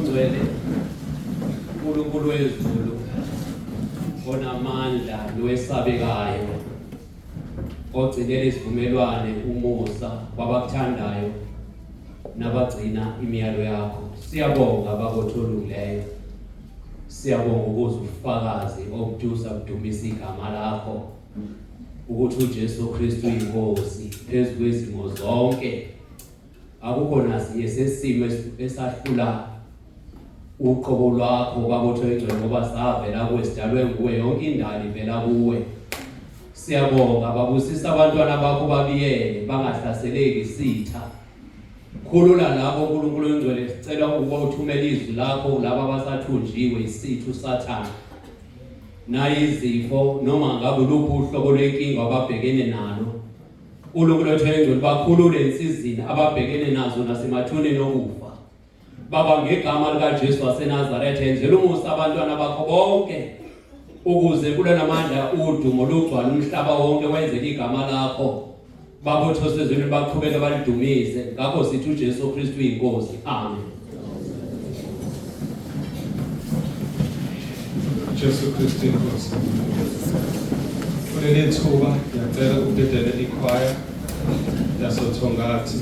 ongcwele uNkulunkulu wezulu onamandla nowesabekayo ogcinela isivumelwane umusa kwabakuthandayo nabagcina imiyalo yakho. Siyabonga ababothululeyo, siyabonga ukuze ufakazi obudusa budumisa igama lakho ukuthi uJesu Kristu uyinkosi phezu kwezimo zonke. Akukho nasinye sesimo esahlula uqobo lwakho babothengcwe ngoba savela kuwe, sidalwe nguwe, yonke indalo ivela kuwe. Siyabonga babusisa abantwana bakho babiyele bangahlaseleki isitha. Khulula labo uNkulunkulu ongcwele, sicela ukuba uthumele izwi lakho labo abasathunjiwe isithu uSathane nayizifo noma ngabe luphi uhlobo lwenkinga ababhekene nalo. uNkulunkulu wethu bakhulule insizini ababhekene nazo nasemathuneni okufa. Baba, ngegama likaJesu waseNazaretha enzela umusa abantwana bakho bonke ukuze kule namandla udumo lugcwala umhlaba wonke wenzele igama lakho. Babothosezweni baqhubeke balidumise. Ngakho sithi uJesu Kristu uyinkosi. Amen. Jesu Kristu inkosi. Kuleli thuba ngiyacela ukudedela ikhwaya yasothongathi.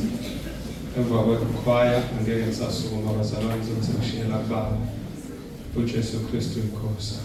Emva kwekhwaya angeke ngisasukuma abazalwane zokuthi ngishiyela kubaba. uJesu Kristu inkosi.